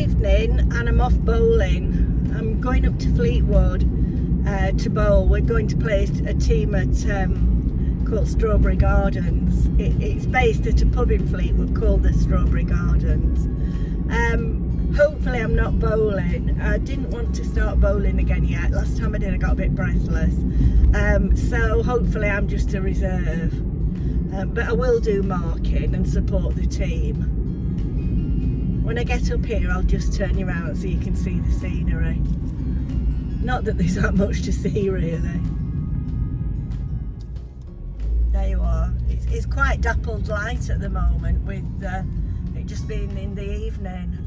evening and I'm off bowling. I'm going up to Fleetwood to bowl. We're going to play a team at called Strawberry Gardens. It's based at a pub in Fleetwood called the Strawberry Gardens. Hopefully I'm not bowling. I didn't want to start bowling again yet. Last time I did I got a bit breathless. So hopefully I'm just a reserve. But I will do marking and support the team. When I get up here I'll just turn you around so you can see the scenery. Not that there's that much to see really. There you are. It's quite dappled light at the moment with it just being in the evening.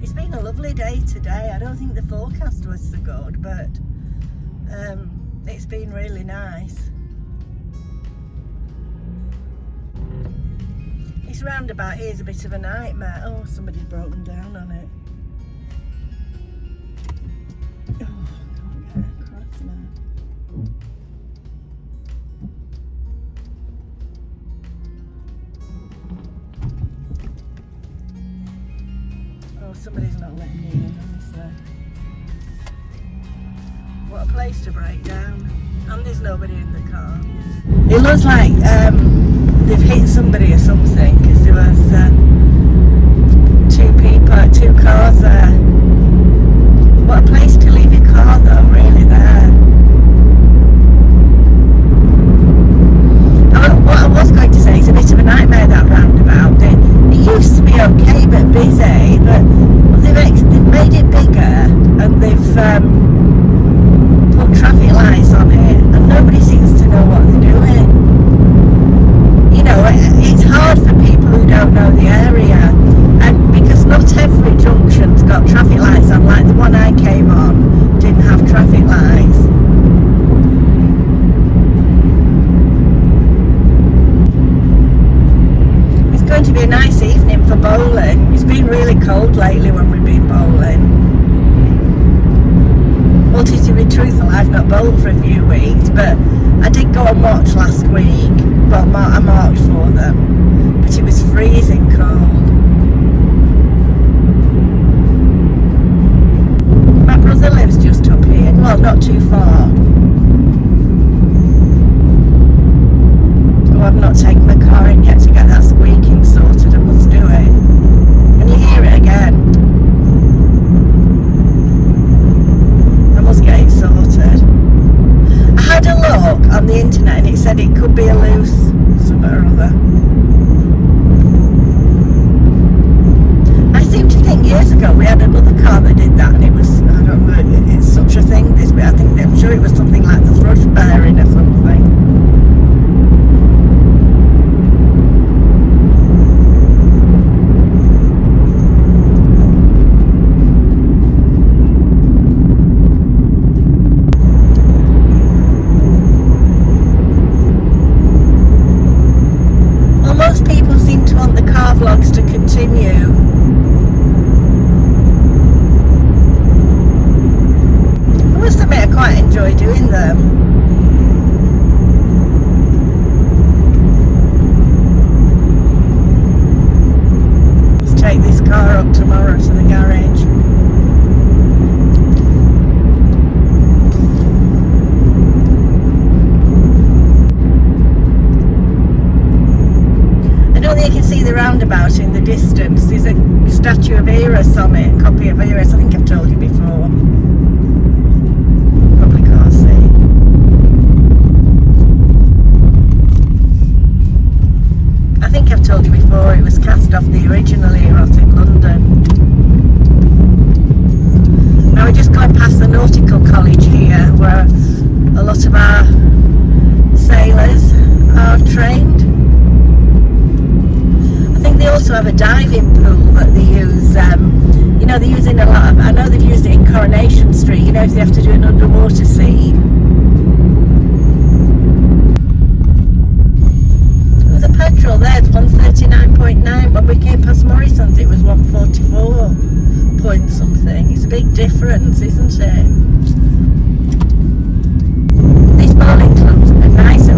It's been a lovely day today. I don't think the forecast was so good, but it's been really nice. This roundabout here's a bit of a nightmare. Oh, somebody's broken down on it. Oh, can't get across now. Oh, somebody's not letting me in, honestly. What a place to break down. And there's nobody in the car. It looks like they've hit somebody or something, because there was two cars there. What a place to leave your car though, really there. What I was going to say, it's a bit of a nightmare, that roundabout. It used to be okay but busy, but they've made it bigger and they've put traffic lights on it and nobody seems to know what they're doing. You know, it's hard for people who don't know the area, and because not every junction's got traffic lights on, like the one I came on didn't have traffic lights. It's going to be a nice evening for bowling. It's been really cold lately when we've been bowling. Well, to be truthful, I've not bowled for a few weeks, but I did go and watch last week. Well, I marked for them, but it was freezing cold. My brother lives just up here, well, not too far. Oh, I've not taken my car in yet to get that squeaking sorted. I must do it. Can you hear it again? Get it sorted. I had a look on the internet and it said it could be a loose something or other. I seem to think years ago we had another car that did that, and it was, I don't know, it's such a thing this way. I'm sure it was something like the thrush bearing or something. Vlogs to continue. I must admit I quite enjoy doing them. Let's take this car up tomorrow to the garage. You can see the roundabout in the distance. There's a statue of Errands on it, a copy of Errands. I think I've told you before. Probably can't see. I think I've told you before, it was cast off the original Errands in London. Now we're just going past the Nautical College here, where a lot of our sailors are trained. They also have a diving pool that they use, you know, they're using a lot of, I know they've used it in Coronation Street, you know, if they have to do an underwater scene. There was a petrol there, it's 139.9, when we came past Morrison's it was 144 point something. It's a big difference, isn't it? These bowling clubs are nice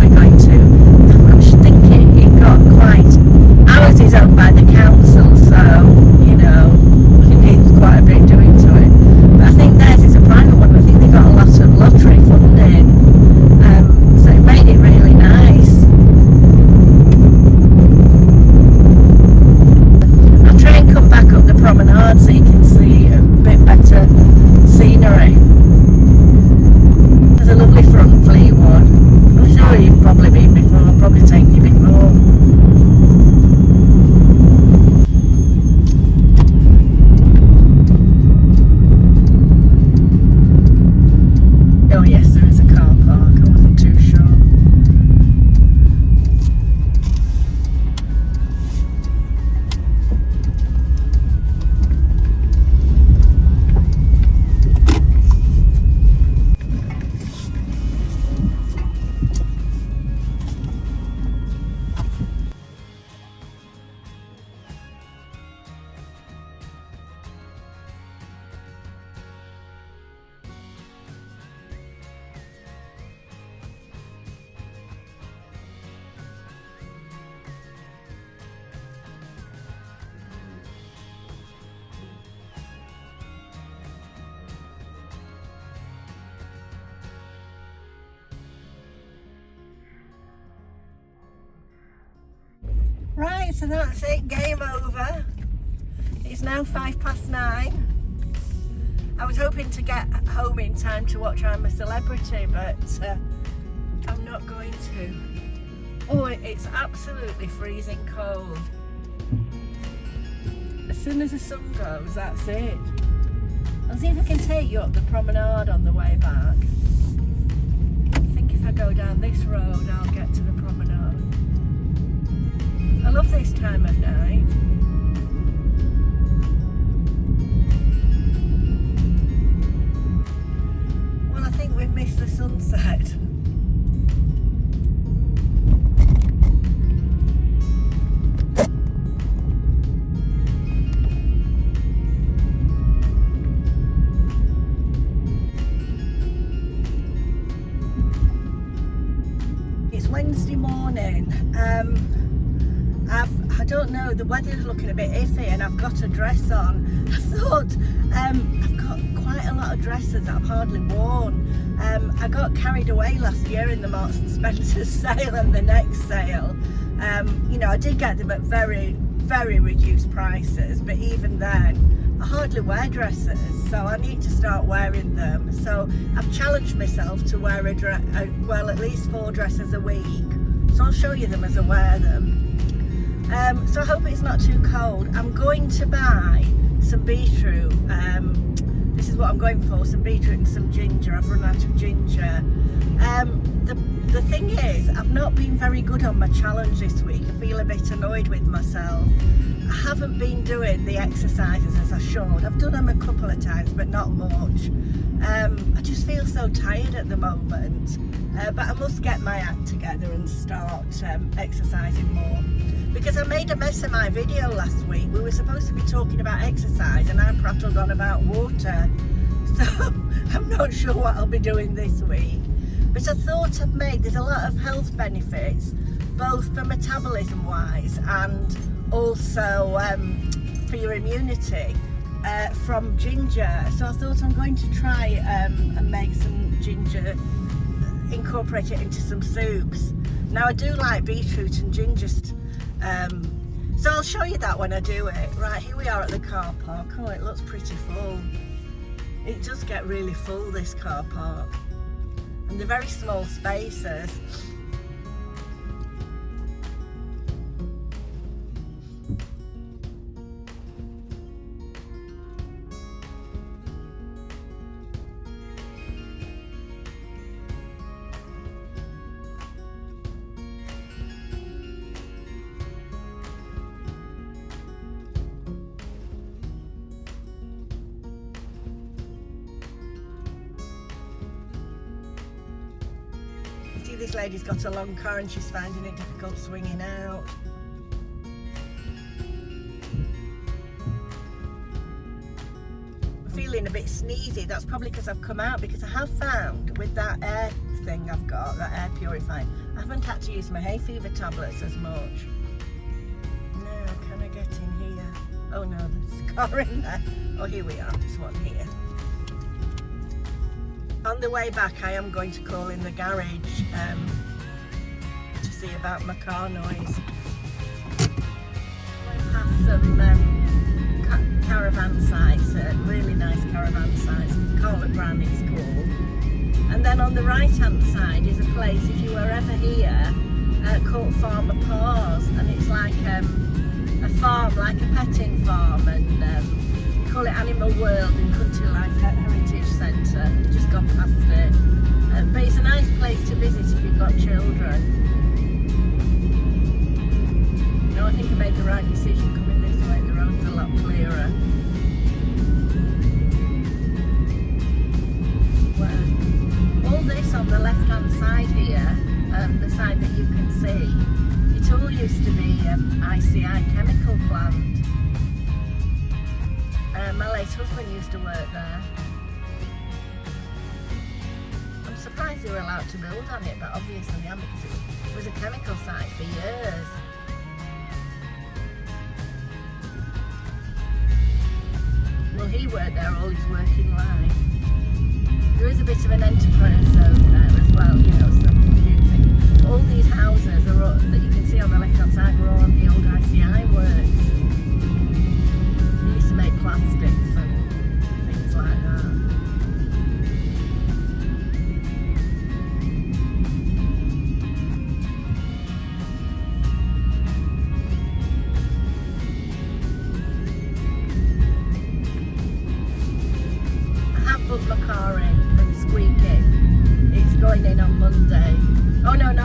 So that's it, game over. It's now 9:05. I was hoping to get home in time to watch I'm a Celebrity, but I'm not going to. Oh, it's absolutely freezing cold. As soon as the sun goes, that's it. I'll see if I can take you up the promenade on the way back. I think if I go down this road, I'll get to the promenade. I love this time of night. Well, I think we've missed the sunset. It's Wednesday morning. I don't know, the weather's looking a bit iffy and I've got a dress on. I thought I've got quite a lot of dresses that I've hardly worn. I got carried away last year in the Marks and Spencer sale and the next sale. You know, I did get them at very, very reduced prices, but even then I hardly wear dresses, so I need to start wearing them. So I've challenged myself to wear well, at least 4 dresses a week. So I'll show you them as I wear them. So I hope it's not too cold. I'm going to buy some beetroot. This is what I'm going for, some beetroot and some ginger. I've run out of ginger. The thing is, I've not been very good on my challenge this week. I feel a bit annoyed with myself. I haven't been doing the exercises as I should. I've done them a couple of times, but not much. I just feel so tired at the moment. But I must get my act together and start exercising more. Because I made a mess of my video last week. We were supposed to be talking about exercise and I prattled on about water. So I'm not sure what I'll be doing this week. But I thought there's a lot of health benefits, both for metabolism wise and also for your immunity from ginger. So I thought I'm going to try and make some ginger, incorporate it into some soups. Now I do like beetroot and ginger, so I'll show you that when I do it. Right, here we are at the car park. Oh, it looks pretty full. It does get really full, this car park, and they're very small spaces. This lady's got a long car and she's finding it difficult swinging out. I'm feeling a bit sneezy. That's probably because I've come out, because I have found with that air thing I've got, that air purifying, I haven't had to use my hay fever tablets as much. Now, can I get in here? Oh no, there's a car in there. Oh, here we are, there's one here. On the way back, I am going to call in the garage to see about my car noise. Went past some caravan sites, really nice caravan sites. Carlet Brand it's called. And then on the right-hand side is a place, if you were ever here, called Farmer Paws, and it's like a farm, like a petting farm, and call it Animal World and Country Life Heritage Centre. Just gone past it, but it's a nice place to visit if you've got children. No, I think I made the right decision coming this way. The road's a lot clearer. Well, all this on the left-hand side here, the side that you can see, it all used to be ICI chemical plant. My late husband used to work there. I'm surprised they were allowed to build on it, but obviously they haven't, because it was a chemical site for years. Well, he worked there all his working life. There is a bit of an enterprise zone there as well, you know, some confusing. All these houses are all, that you can see on the left hand side, were all on the old ICI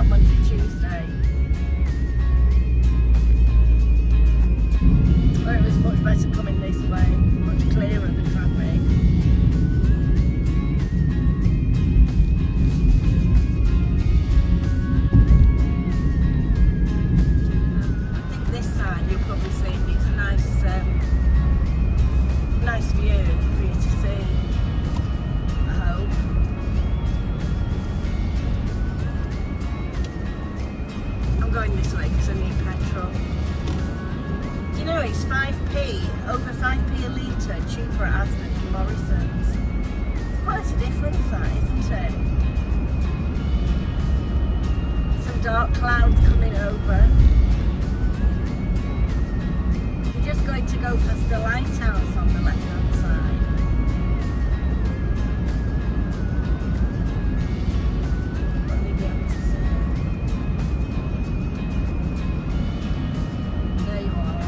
out Monday, Tuesday. Where it was much better coming this way, much clearer the traffic. I think this side you'll probably see it's a nice view for you to see. I hope. I'm going this way because I need petrol. You know, it's 5p, over 5p a litre cheaper at Asda than Morrison's. It's quite a difference that, isn't it? Some dark clouds coming over. We're just going to go past the lighthouse on the left hand side. Will you be able to see it? There you are.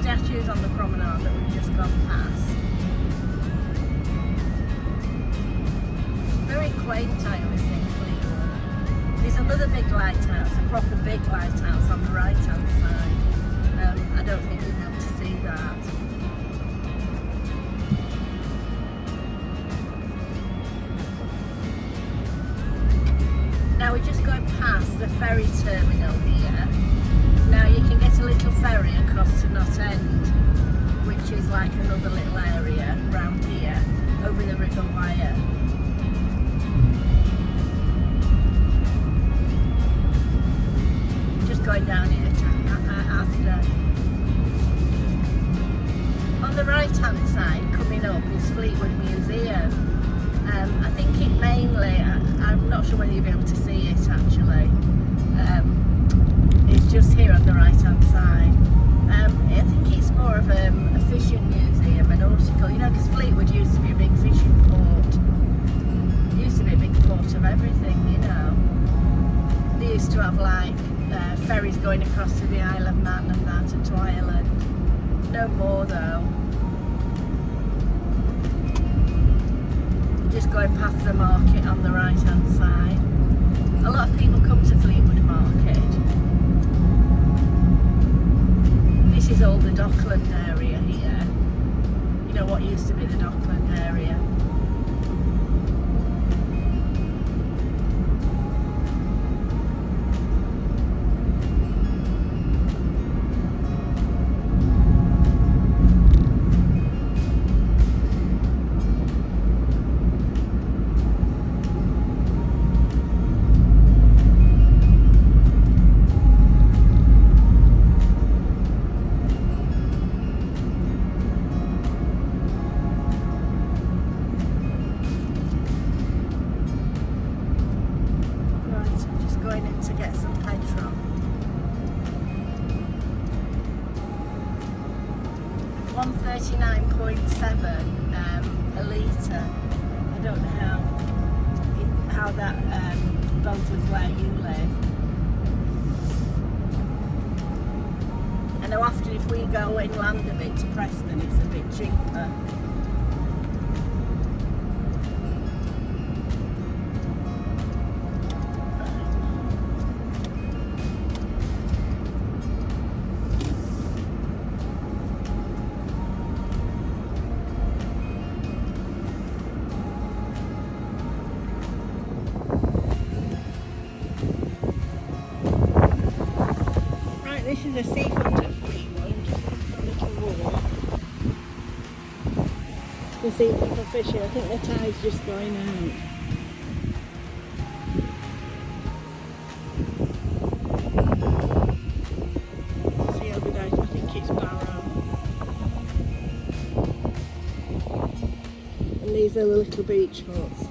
Statues on the promenade that we've just gone past. Very quaint, I always think, Fleetwood. There's another big lighthouse, a proper big lighthouse on the right hand side. I don't think you'll be able to see that. Now we're just going past the ferry terminal here. Now you can get a little ferry across to Knott End, which is like another little area round here, over the River Wyre. Just going down here to Asda. On the right hand side, coming up, is Fleetwood Museum. I think it mainly, I'm not sure whether you'll be able to see it actually. It's just here on the right hand side. I think it's more of a fishing museum, a nautical, you know, because Fleetwood used to be a big fishing port. It used to be a big port of everything, you know. They used to have like ferries going across to the Isle of Man and that, and to Ireland. No more though. Just going past the market on the right hand side. A lot of people come to Fleetwood Market. This is all the Dockland area here. You know what used to be the Dockland area. To get some petrol. 139.7 a litre. I don't know how that goes with where you live. I know often if we go inland a bit to Preston, it's a bit cheaper. This is a seafront at Fleetwood, a little walk. You can see people fishing. I think the tide's just going out. See over there, I think it's Barrow. And these are the little beach huts.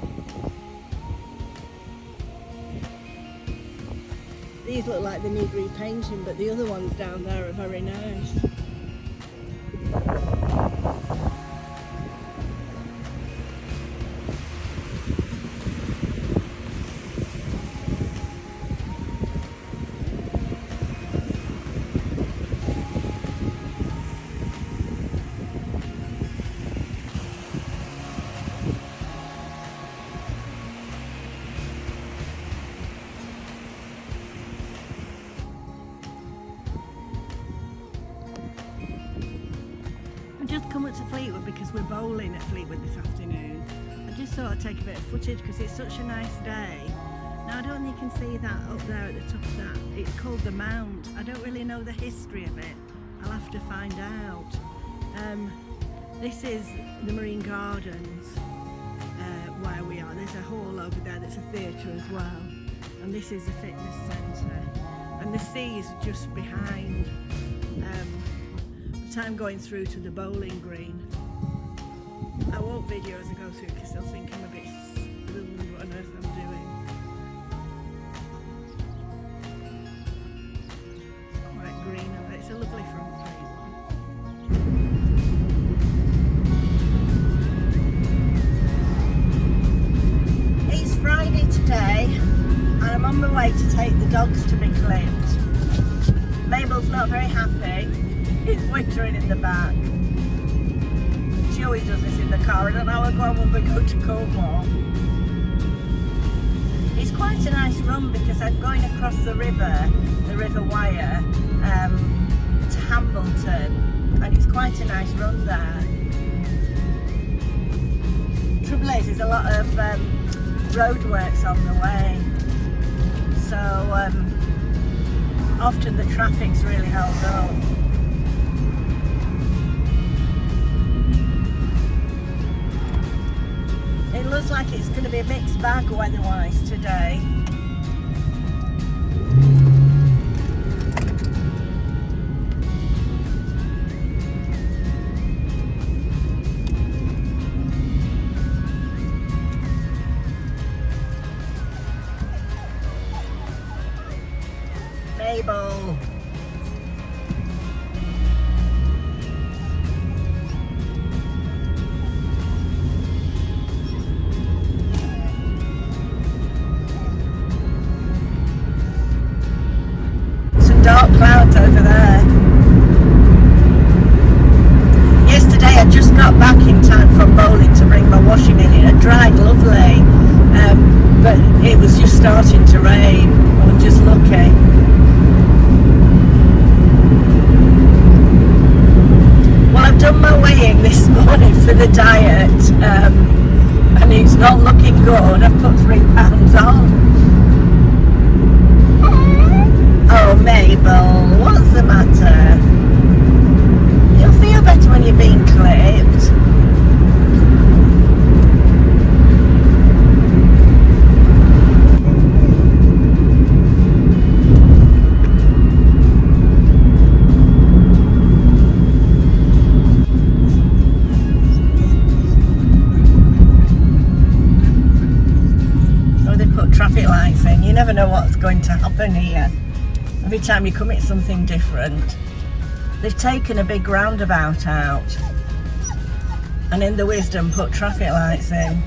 These look like they need repainting, but the other ones down there are very nice. just come up to Fleetwood because we're bowling at Fleetwood this afternoon. I just thought I'd take a bit of footage because it's such a nice day. Now I don't think you can see that up there at the top of that. It's called the Mount. I don't really know the history of it. I'll have to find out. This is the Marine Gardens where we are. There's a hall over there that's a theatre as well. And this is a fitness centre. And the sea is just behind. But I'm going through to the bowling green. I won't video as I go through because they'll think I'm a bit what on earth I'm doing. It's quite green over it. It's a lovely front plate one. It's Friday today and I'm on my way to take the dogs to be clipped. Mabel's not very happy. It's wintering in the back. She always does this in the car. I don't know how I go on when we go to Cornwall. It's quite a nice run because I'm going across the River Wire to Hambleton, and it's quite a nice run there. Trouble is, there's a lot of roadworks on the way, so often the traffic's really held up. It looks like it's going to be a mixed bag weather-wise today. Mabel. Dark clouds over there. Yesterday I just got back in time from bowling to bring my washing in. It had dried lovely, but it was just starting to rain. I was just lucky. Well, I've done my weighing this morning for the diet, and it's not looking good. I've put 3 pounds on. Oh, Mabel, what's the matter? You'll feel better when you're being clipped. Oh, they put traffic lights in. You never know what's going to happen here. Every time you come, it's something different. They've taken a big roundabout out and in the wisdom put traffic lights in.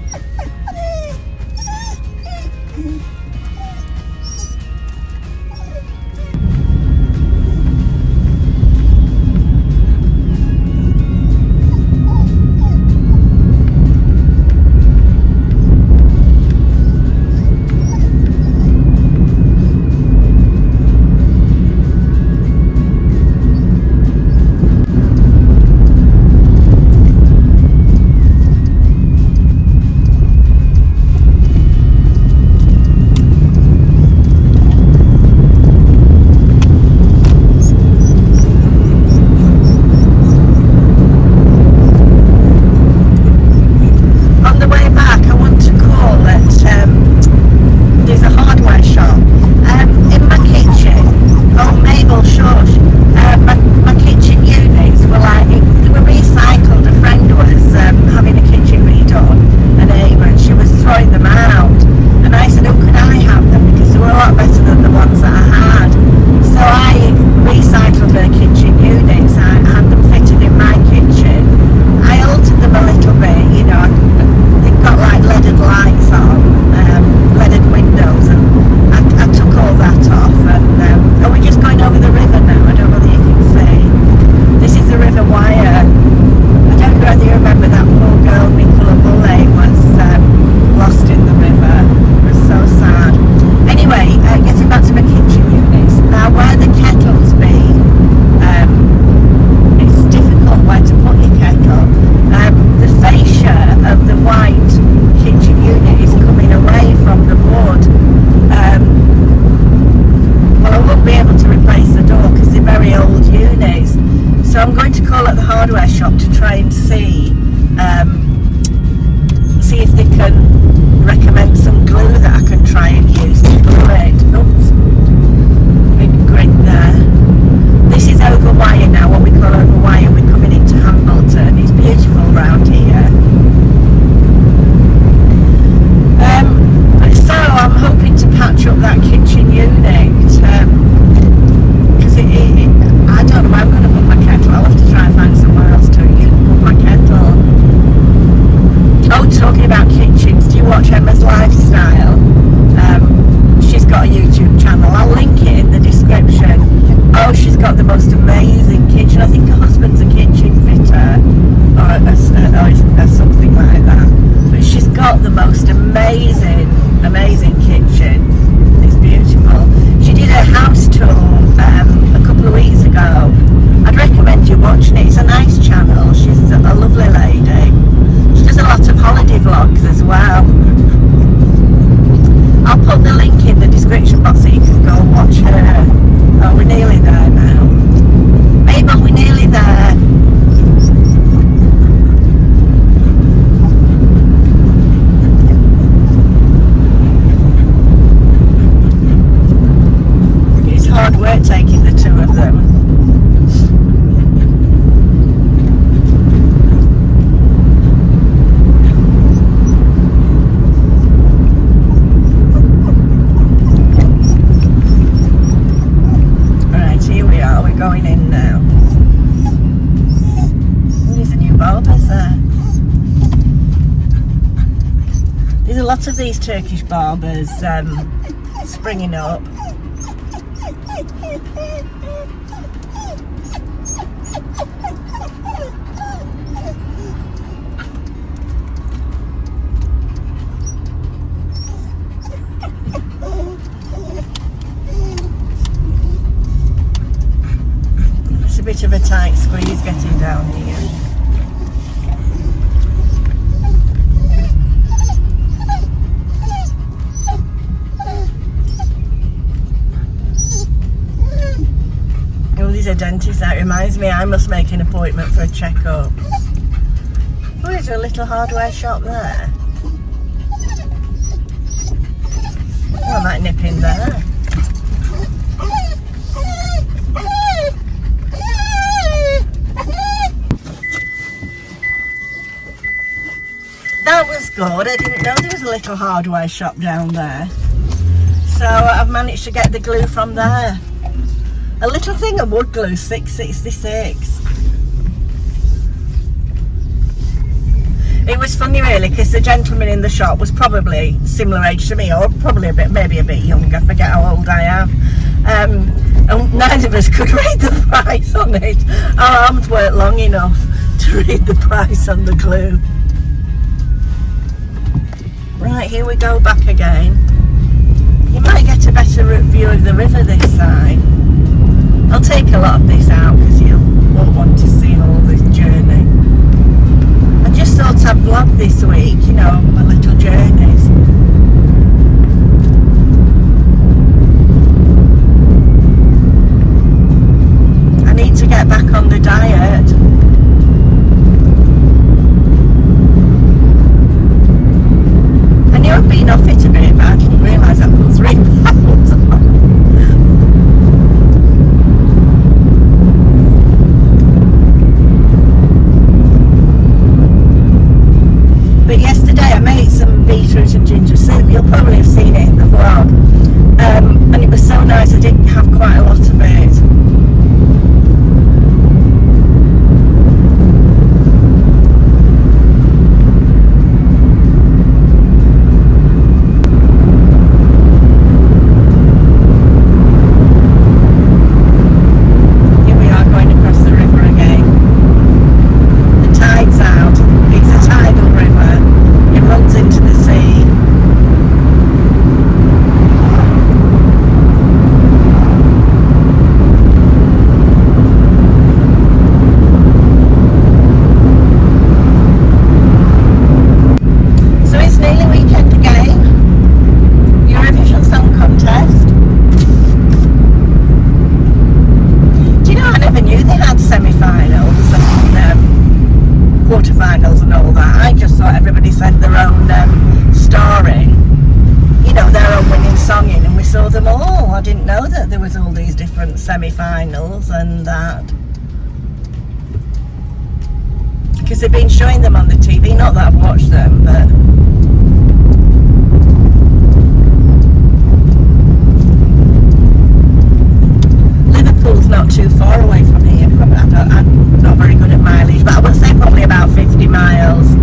lot of these Turkish barbers springing up. It's a bit of a tight squeeze getting down here. A dentist, that reminds me, I must make an appointment for a checkup. Oh, is there a little hardware shop there? Oh, I might nip in there. That was good. I didn't know there was a little hardware shop down there. So I've managed to get the glue from there. A little thing of wood glue, $6.66. It was funny really, because the gentleman in the shop was probably similar age to me, or probably maybe a bit younger, I forget how old I am. And neither of us could read the price on it. Our arms weren't long enough to read the price on the glue. Right, here we go back again. You might get a better view of the river this side. I'll take a lot of this out because you won't want to see all this journey. I just thought I'd vlog this week, you know, my little journeys. I need to get back on the diet. I knew I'd been off it a bit, but I didn't realise I put 3 pounds on. But yesterday I made some beetroot and ginger soup. You'll probably have seen it in the vlog. And it was so nice, I did have quite a lot of it. Quarterfinals and all that. I just thought everybody sent their own story, you know, their own winning song in, and we saw them all. I didn't know that there was all these different semi-finals and that, because they've been showing them on the TV. Not that I've watched them, but Liverpool's not too far away from here. I'm not very good at mileage, but I would say probably about 50 miles.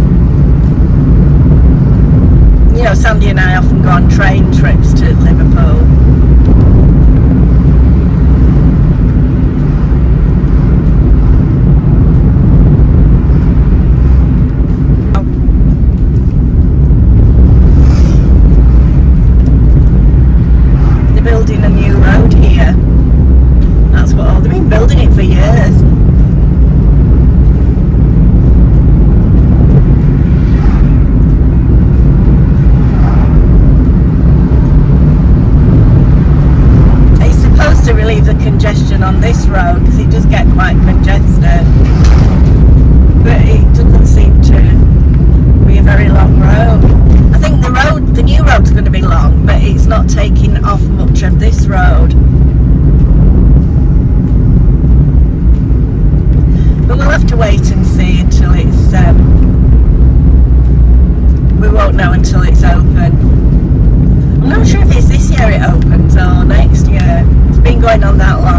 You know, Sandy and I often go on train trips to Liverpool. They're building a new road here. That's what they've been building it for years. To relieve the congestion on this road, because it does get quite congested, but it doesn't seem to be a very long road. I think the new road's going to be long, but it's not taking off much of this road. But we'll have to wait and see until it's we won't know until it's open. I'm not sure if it's this year it opens or next year. It's been going on that long.